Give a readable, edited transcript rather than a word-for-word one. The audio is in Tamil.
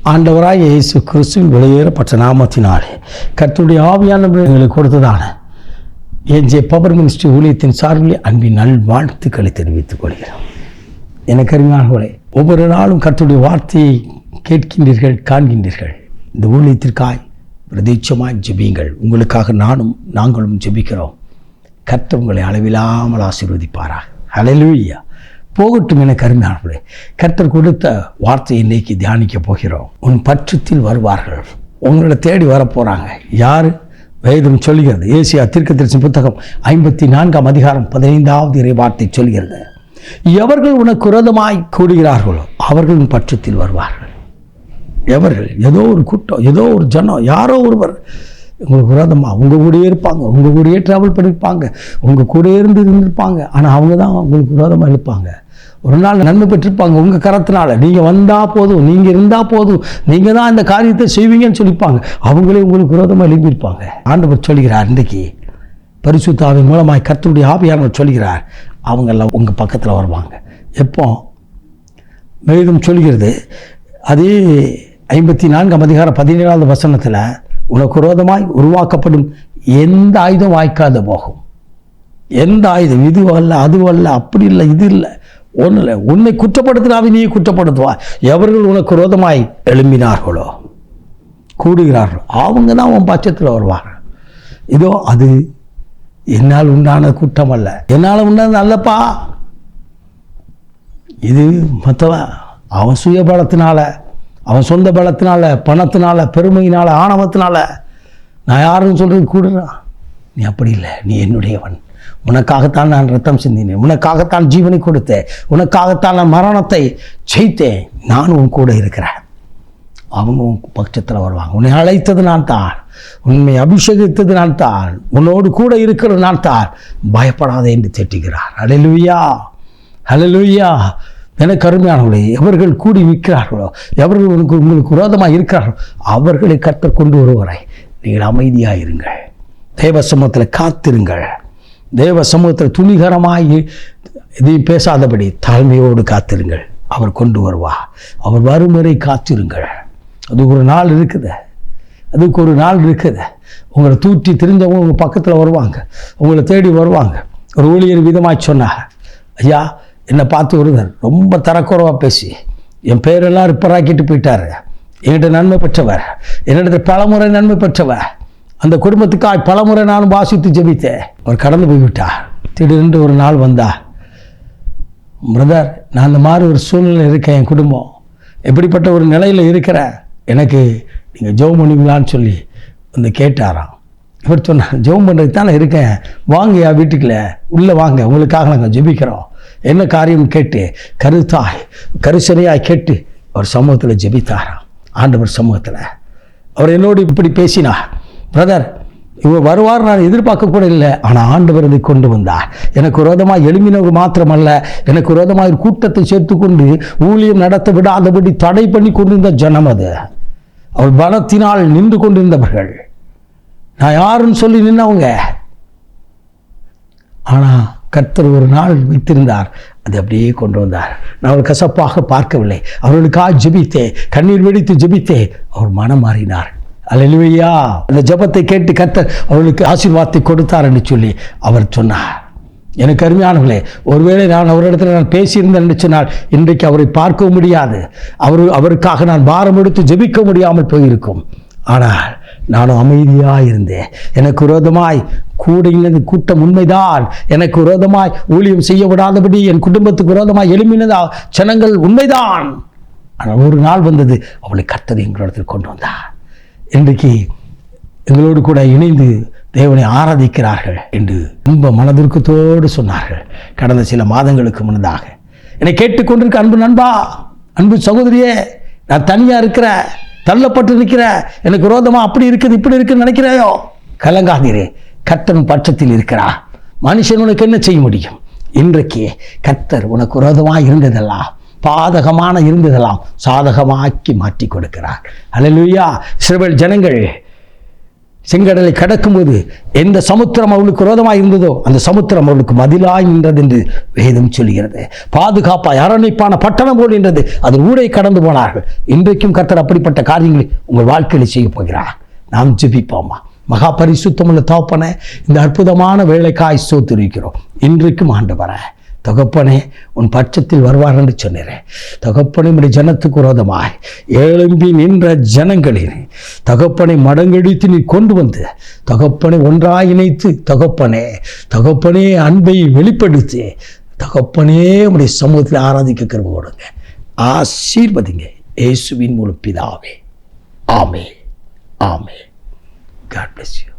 ஆண்டவராய் இயேசு கிறிஸ்துவின் வெளியேறப்பட்ட நாமத்தினாலே கர்த்தருடைய ஆவியான எங்களுக்கு கொடுத்ததான என்ஜே பவர் மினிஸ்ட்ரி ஊழியத்தின் சார்பில் அன்பின் நல்வாழ்த்துக்களை தெரிவித்துக் கொள்கிறோம். எனக்கு அருமையானவர்களே, ஒவ்வொரு நாளும் கர்த்தருடைய வார்த்தையை கேட்கின்றீர்கள், காண்கின்றீர்கள். இந்த ஊழியத்திற்காய் பிரதீட்சமாய் ஜெபியுங்கள். உங்களுக்காக நாங்களும் ஜெபிக்கிறோம். கர்த்தர் உங்களை அளவில்லாமல் ஆசீர்வதிப்பாராக. ஹல்லேலூயா. போகட்டும். எனக்கு அருமையானவர்களே, கர்த்தர் கொடுத்த வார்த்தையை இன்னைக்கு தியானிக்க போகிறோம். உன் பட்சத்தில் வருவார்கள், உங்களை தேடி வரப்போகிறாங்க. யார்? வேதம் சொல்கிறது. ஏசியா தீர்க்கதரிசி புத்தகம் 54ஆம் அதிகாரம் 15வது இறை வார்த்தை சொல்கிறது, எவர்கள் உனக்கு விரோதமாய் கூடுகிறார்களோ அவர்கள் உன் பட்சத்தில் வருவார்கள். எவர்கள்? ஏதோ ஒரு கூட்டம், ஏதோ ஒரு ஜனம், யாரோ ஒருவர் உங்களுக்கு விரோதமாக உங்கள் கூடயே இருப்பாங்க, உங்கள் கூடயே ட்ராவல் பண்ணியிருப்பாங்க, உங்கள் கூட இருந்திருப்பாங்க. ஆனால் அவங்க தான் உங்களுக்கு விரோதமாக இருப்பாங்க. ஒரு நாள் நன்மை பெற்றிருப்பாங்க உங்கள் கரத்தினால. நீங்கள் வந்தால் போதும், நீங்கள் இருந்தால் போதும், நீங்கள் தான் இந்த காரியத்தை செய்வீங்கன்னு சொல்லிப்பாங்க. அவங்களே உங்களுக்கு விரோதமாக எழுப்பியிருப்பாங்க. ஆண்டவர் சொல்கிறார், இன்றைக்கு பரிசுத்த ஆவியின் மூலமாய் கர்த்தருடைய ஆவியானவர் சொல்கிறார், அவங்கெல்லாம் உங்கள் பக்கத்தில் வருவாங்க. எப்போ? வேதம் சொல்கிறது, அதே 54ஆம் அதிகாரம் 17வது வசனத்தில், உனக்கு விரோதமாய் உருவாக்கப்படும் எந்த ஆயுதம் வாய்க்காத போகும். எந்த ஆயுதம், இது அல்ல, அது அல்ல, அப்படி இல்லை, இது இல்லை, ஒன்றும் இல்லை. உன்னை குற்றப்படுத்தினாவே நீ குற்றப்படுத்துவா. எவர்கள் உனக்கு விரோதமாய் எழும்பினார்களோ கூடுகிறார்களோ அவங்க தான் உன் பட்சத்தில் வருவாங்க. இதோ அது என்னால் உண்டான குற்றம் அல்ல, என்னால் உண்டானது அல்லப்பா. இது மற்றவன் அவன் சுய பலத்தினால, அவன் சொந்த பலத்தினால, பணத்தினால, பெருமையினால, ஆணவத்தினால நான் யாருன்னு சொல்கிறது கூடுறான். நீ அப்படி இல்லை, நீ என்னுடையவன். உனக்காகத்தான் நான் ரத்தம் சிந்தினேன், உனக்காகத்தான் ஜீவனை கொடுத்தேன், உனக்காகத்தான் நான் மரணத்தை ஜெயித்தேன். நான் உன் கூட இருக்கிறேன். அவங்க உன் பட்சத்தில் வருவாங்க. உன்னை அழைத்தது நான் தான், உன்னை அபிஷேகித்தது நான் தான், உன்னோடு கூட இருக்கிறது நான் தான். பயப்படாதே என்று திட்டுகிறார். ஹல்லேலூயா, ஹல்லேலூயா. எனக்கு அருமையானவர்களே, எவர்கள் கூடி நிற்கிறார்களோ, எவர்கள் உங்களுக்கு விரோதமாக இருக்கிறார்களோ அவர்களை கர்த்தர் கொண்டு வருவரை நீங்கள் அமைதியாக இருங்கள். தேவ சமூகத்தில் காத்திருங்கள். தேவ சமூகத்தில் துணிகரமாய் இதையும் பேசாதபடி தாழ்மையோடு காத்திருங்கள். அவர் கொண்டு வருவார். அவர் வரும் வரை காத்திருங்கள். அதுக்கு ஒரு நாள் இருக்குது, அதுக்கு ஒரு நாள் இருக்குது. உங்களை தூற்றி தெரிஞ்சவங்க உங்கள் பக்கத்தில் வருவாங்க, உங்களை தேடி வருவாங்க. ஒரு ஊழியர் விதமாக சொன்னார், ஐயா என்னை பார்த்து ஒருவர் ரொம்ப தரக்குறவாக பேசி என் பேரெல்லாம் ரிப்பராக்கிட்டு போயிட்டார். என்கிட்ட நன்மை பெற்றவர், என்னிடத்தில் பலமுறை நன்மை பெற்றவர், அந்த குடும்பத்துக்காக பலமுறை நானும் வாசித்து ஜெபித்தேன். அவர் கடந்து போய்விட்டார். திடீரென்று ஒரு நாள் வந்தா, பிரதர் நான் அந்த மாதிரி ஒரு சூழ்நிலை இருக்கேன், என் குடும்பம் எப்படிப்பட்ட ஒரு நிலையில் இருக்கிறேன், எனக்கு நீங்கள் ஜெபம் பண்ணுவீங்களான்னு சொல்லி வந்து கேட்டாராம். இவர் சொன்னார், ஜெபம் பண்ணுறதுக்கு தானே இருக்கேன், வாங்கயா வீட்டுக்குள்ள உள்ளே வாங்க, உங்களுக்காக நாங்கள் ஜெபிக்கிறோம். என்ன காரியம் கேட்டு கரிசனையாய் கேட்டு அவர் சமூகத்தில் ஜெபித்தாராம். ஆண்டவர் சமூகத்தில் அவர் என்னோடு இப்படி பேசினார், பிரதர் இவர் வருவார் நான் எதிர்பார்க்க கூட இல்லை, ஆனால் ஆண்டவர் இதை கொண்டு வந்தார். எனக்கு விரோதமாக எழுப்பினவர் மாத்திரமல்ல, எனக்கு விரோதமாக ஒரு கூட்டத்தை சேர்த்து கொண்டு ஊழியம் நடத்த விடாதபடி தடை பண்ணி கொண்டிருந்த ஜனம் அது. அவர் பலத்தினால் நின்று கொண்டிருந்தவர்கள், நான் யாருன்னு சொல்லி நின்னவங்க. ஆனால் கர்த்தர் ஒரு நாள் வைத்திருந்தார், அதை அப்படியே கொண்டு வந்தார். நான் அவர் கசப்பாக பார்க்கவில்லை, அவர்களுக்காக ஜெபித்தே, கண்ணீர் வெடித்து ஜெபித்தே, அவர் மனம் மாறினார். அல்லேலூயா. அந்த ஜெபத்தை கேட்டு கர்த்தர் அவர்களுக்கு ஆசீர்வாதத்தை கொடுத்தார் என்று சொல்லி அவர் சொன்னார். எனக்கு அருமையானவர்களே, ஒருவேளை நான் அவரிடத்தில் நான் பேசியிருந்தேன் என்று சொன்னால் இன்றைக்கு அவரை பார்க்க முடியாது, அவருக்காக நான் பாரம் எடுத்து ஜெபிக்க முடியாமல் போயிருக்கும். ஆனால் நானும் அமைதியாக இருந்தேன். எனக்கு விரோதமாய் கூடினது கூட்டம் உண்மைதான், எனக்கு விரோதமாய் ஊழியம் செய்ய விடாதபடி என் குடும்பத்துக்கு விரோதமாய் எழுப்பினதா ஜனங்கள் உண்மைதான். ஆனால் ஒரு நாள் வந்தது, அவளை கர்த்தர் எங்களிடத்தில் கொண்டு வந்தார். இன்றைக்கு எங்களோடு கூட இணைந்து தேவனை ஆராதிக்கிறார்கள் என்று ரொம்ப மனதிற்கத்தோடு சொன்னார்கள். கடந்த சில மாதங்களுக்கு முன்னதாக என்னை கேட்டுக்கொண்டிருக்க அன்பு நண்பா, அன்பு சகோதரியே, நான் தனியாக இருக்கிற, தள்ளப்பட்டு நிற்கிற, எனக்கு விரோதமாக அப்படி இருக்குது இப்படி இருக்குன்னு நினைக்கிறாயோ, கலங்காதீரே, கர்த்தர் பட்சத்தில் இருக்கிறா. மனுஷன் உனக்கு என்ன செய்ய முடியும்? இன்றைக்கு கர்த்தர் உனக்கு விரோதமாக இருந்ததெல்லாம், பாதகமான இருந்ததெல்லாம் சாதகமாக்கி மாற்றி கொடுக்கிறார். அல்லேலூயா. இஸ்ரவேல் ஜனங்கள் செங்கடலை கடக்கும்போது எந்த சமுத்திரம் அவளுக்கு விரோதமாக இருந்ததோ அந்த சமுத்திரம் அவளுக்கு மதிலாய் நின்றது என்று வேதம் சொல்கிறது. பாதுகாப்பாய் அரணிப்பான பட்டணம் போல் நின்றது, அது ஊடே கடந்து போனார்கள். இன்றைக்கும் கர்த்தர் அப்படிப்பட்ட காரியங்களை உங்கள் வாழ்க்கையில் செய்ய போகிறார். நாம் ஜெபிப்போமா. மகா பரிசுத்தமுள்ள தகப்பனே, இந்த அற்புதமான வேலைக்காய் ஸ்தோத்திரிக்கிறோம். இன்றைக்கும் ஆண்டவரே, தகப்பனே உன் பட்சத்தில் வருவார் என்று சொன்னேன். தகப்பனை உடைய ஜனத்துக்கு விரோதமாய் எழும்பி நின்ற ஜனங்களின் தகப்பனை மடங்கடித்து நீ கொண்டு வந்து தகப்பனை ஒன்றாய் இணைத்து தகப்பனே அன்பை வெளிப்படுத்தி தகப்பனே உடைய சமூகத்தில் ஆராதிக்க கிருபை கொடுங்க. ஆசீர்வதிங்க இயேசுவின் மூலம் பிதாவே. ஆமென். ஆமென். God bless you.